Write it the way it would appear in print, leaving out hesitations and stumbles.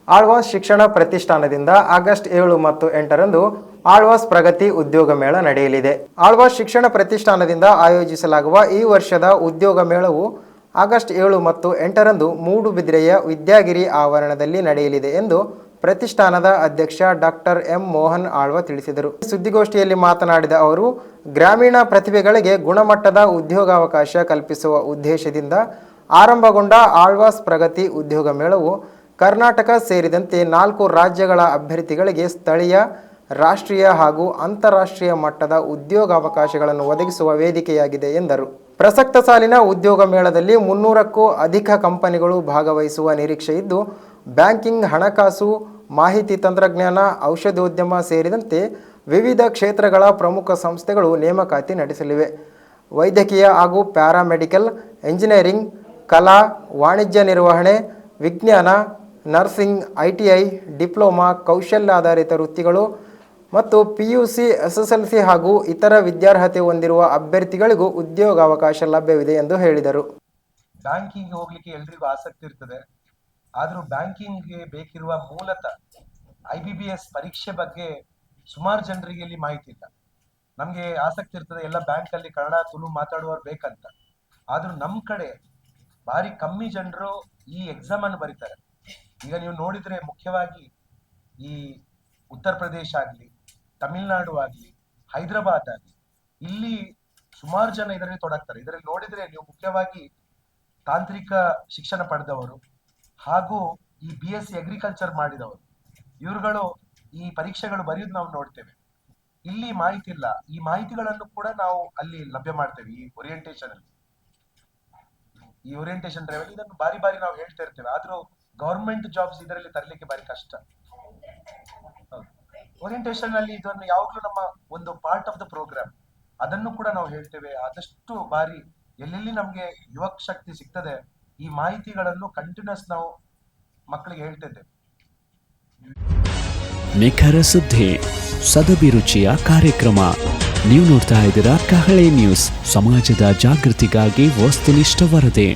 ಆಳ್ವಾಸ್ ಶಿಕ್ಷಣ ಪ್ರತಿಷ್ಠಾನದಿಂದ ಆಗಸ್ಟ್ 7 ಮತ್ತು 8ರಂದು ಆಳ್ವಾಸ್ ಪ್ರಗತಿ ಉದ್ಯೋಗ ಮೇಳ ನಡೆಯಲಿದೆ. ಆಳ್ವಾಸ್ ಶಿಕ್ಷಣ ಪ್ರತಿಷ್ಠಾನದಿಂದ ಆಯೋಜಿಸಲಾಗುವ ಈ ವರ್ಷದ ಉದ್ಯೋಗ ಮೇಳವು ಆಗಸ್ಟ್ 7 ಮತ್ತು 8ರಂದು ಮೂಡುಬಿದಿರೆಯ ವಿದ್ಯಾಗಿರಿ ಆವರಣದಲ್ಲಿ ನಡೆಯಲಿದೆ ಎಂದು ಪ್ರತಿಷ್ಠಾನದ ಅಧ್ಯಕ್ಷ ಡಾಕ್ಟರ್ ಎಂ ಮೋಹನ್ ಆಳ್ವ ತಿಳಿಸಿದರು. ಸುದ್ದಿಗೋಷ್ಠಿಯಲ್ಲಿ ಮಾತನಾಡಿದ ಅವರು, ಗ್ರಾಮೀಣ ಪ್ರತಿಭೆಗಳಿಗೆ ಗುಣಮಟ್ಟದ ಉದ್ಯೋಗಾವಕಾಶ ಕಲ್ಪಿಸುವ ಉದ್ದೇಶದಿಂದ ಆರಂಭಗೊಂಡ ಆಳ್ವಾಸ್ ಪ್ರಗತಿ ಉದ್ಯೋಗ ಮೇಳವು ಕರ್ನಾಟಕ ಸೇರಿದಂತೆ 4 ರಾಜ್ಯಗಳ ಅಭ್ಯರ್ಥಿಗಳಿಗೆ ಸ್ಥಳೀಯ, ರಾಷ್ಟ್ರೀಯ ಹಾಗೂ ಅಂತಾರಾಷ್ಟ್ರೀಯ ಮಟ್ಟದ ಉದ್ಯೋಗಾವಕಾಶಗಳನ್ನು ಒದಗಿಸುವ ವೇದಿಕೆಯಾಗಿದೆ ಎಂದರು. ಪ್ರಸಕ್ತ ಸಾಲಿನ ಉದ್ಯೋಗ ಮೇಳದಲ್ಲಿ 300ಕ್ಕೂ ಅಧಿಕ ಕಂಪನಿಗಳು ಭಾಗವಹಿಸುವ ನಿರೀಕ್ಷೆ ಇದ್ದು, ಬ್ಯಾಂಕಿಂಗ್, ಹಣಕಾಸು, ಮಾಹಿತಿ ತಂತ್ರಜ್ಞಾನ, ಔಷಧೋದ್ಯಮ ಸೇರಿದಂತೆ ವಿವಿಧ ಕ್ಷೇತ್ರಗಳ ಪ್ರಮುಖ ಸಂಸ್ಥೆಗಳು ನೇಮಕಾತಿ ನಡೆಸಲಿವೆ. ವೈದ್ಯಕೀಯ ಹಾಗೂ ಪ್ಯಾರಾಮೆಡಿಕಲ್, ಇಂಜಿನಿಯರಿಂಗ್, ಕಲಾ, ವಾಣಿಜ್ಯ ನಿರ್ವಹಣೆ, ವಿಜ್ಞಾನ, ನರ್ಸಿಂಗ್, ITI, ಡಿಪ್ಲೊಮಾ, ಕೌಶಲ್ಯಾಧಾರಿತ ವೃತ್ತಿಗಳು ಮತ್ತು PUC, SSLC ಹಾಗೂ ಇತರ ವಿದ್ಯಾರ್ಹತೆ ಹೊಂದಿರುವ ಅಭ್ಯರ್ಥಿಗಳಿಗೂ ಉದ್ಯೋಗಾವಕಾಶ ಲಭ್ಯವಿದೆ ಎಂದು ಹೇಳಿದರು. ಬ್ಯಾಂಕಿಂಗ್ ಹೋಗ್ಲಿಕ್ಕೆ ಎಲ್ರಿಗೂ ಆಸಕ್ತಿ ಇರ್ತದೆ. ಆದರೂ ಬ್ಯಾಂಕಿಂಗ್ಗೆ ಬೇಕಿರುವ ಮೂಲತಃ IBBS ಪರೀಕ್ಷೆ ಬಗ್ಗೆ ಸುಮಾರು ಜನರಿಗೆ ಇಲ್ಲಿ ಮಾಹಿತಿ ಇಲ್ಲ. ನಮಗೆ ಆಸಕ್ತಿ ಇರ್ತದೆ, ಎಲ್ಲ ಬ್ಯಾಂಕಲ್ಲಿ ಕನ್ನಡ, ತುಳು ಮಾತಾಡುವವರು ಬೇಕಂತ. ಆದ್ರೂ ನಮ್ಮ ಕಡೆ ಭಾರಿ ಕಮ್ಮಿ ಜನರು ಈ ಎಕ್ಸಾಮ್ ಅನ್ನು ಬರೀತಾರೆ. ಈಗ ನೀವು ನೋಡಿದ್ರೆ ಮುಖ್ಯವಾಗಿ ಈ ಉತ್ತರ ಪ್ರದೇಶ ಆಗಲಿ, ತಮಿಳುನಾಡು ಆಗಲಿ, ಹೈದರಾಬಾದ್ ಆಗಲಿ, ಇಲ್ಲಿ ಸುಮಾರು ಜನ ಇದರಲ್ಲಿ ತೊಡಗ್ತಾರೆ. ಇದರಲ್ಲಿ ನೋಡಿದ್ರೆ ನೀವು ಮುಖ್ಯವಾಗಿ ತಾಂತ್ರಿಕ ಶಿಕ್ಷಣ ಪಡೆದವರು ಹಾಗೂ ಈ BSc ಅಗ್ರಿಕಲ್ಚರ್ ಮಾಡಿದವರು, ಇವರುಗಳು ಈ ಪರೀಕ್ಷೆಗಳು ಬರೆಯುವುದು ನಾವು ನೋಡ್ತೇವೆ. ಇಲ್ಲಿ ಮಾಹಿತಿ ಇಲ್ಲ. ಈ ಮಾಹಿತಿಗಳನ್ನು ಕೂಡ ನಾವು ಅಲ್ಲಿ ಲಭ್ಯ ಮಾಡ್ತೇವೆ. ಈ ಓರಿಯೆಂಟೇಷನ್ ಡ್ರೈವ್ ಇದನ್ನು ಬಾರಿ ನಾವು ಹೇಳ್ತಾ ಇರ್ತೇವೆ. ಆದ್ರೂ ಗವರ್ಮೆಂಟ್ ಜಾಬ್ಸ್ ಇದರಲ್ಲಿ ತರಲಿಕ್ಕೆ ಬಾರಿ ಕಷ್ಟ. ಓರಿಯೆಂಟೇಷನ್ ಅಲ್ಲಿ ಇದನ್ನು ಯಾವಾಗ್ಲೂ ನಮ್ಮ ಒಂದು ಪಾರ್ಟ್ ಆಫ್ ದ ಪ್ರೋಗ್ರಾಮ್, ಅದನ್ನು ಕೂಡ ನಾವು ಹೇಳ್ತೇವೆ. ಆದಷ್ಟು ಬಾರಿ ಎಲ್ಲೆಲ್ಲಿ ನಮ್ಗೆ ಯುವಕ ಶಕ್ತಿ ಸಿಗ್ತದೆ, ಈ ಮಾಹಿತಿಗಳನ್ನು ಕಂಟಿನ್ಯೂಸ್ ನಾವು ಮಕ್ಕಳಿಗೆ ಹೇಳ್ತಿದ್ದೇವೆ. ನಿಖರ ಸುದ್ದಿ, ಸದಭಿರುಚಿಯ ಕಾರ್ಯಕ್ರಮ. ನೀವು ನೋಡ್ತಾ ಇದ್ದೀರಾ ಕಹಳೆ ನ್ಯೂಸ್, ಸಮಾಜದ ಜಾಗೃತಿಗಾಗಿ ವಸ್ತುನಿಷ್ಠ ವರದಿ.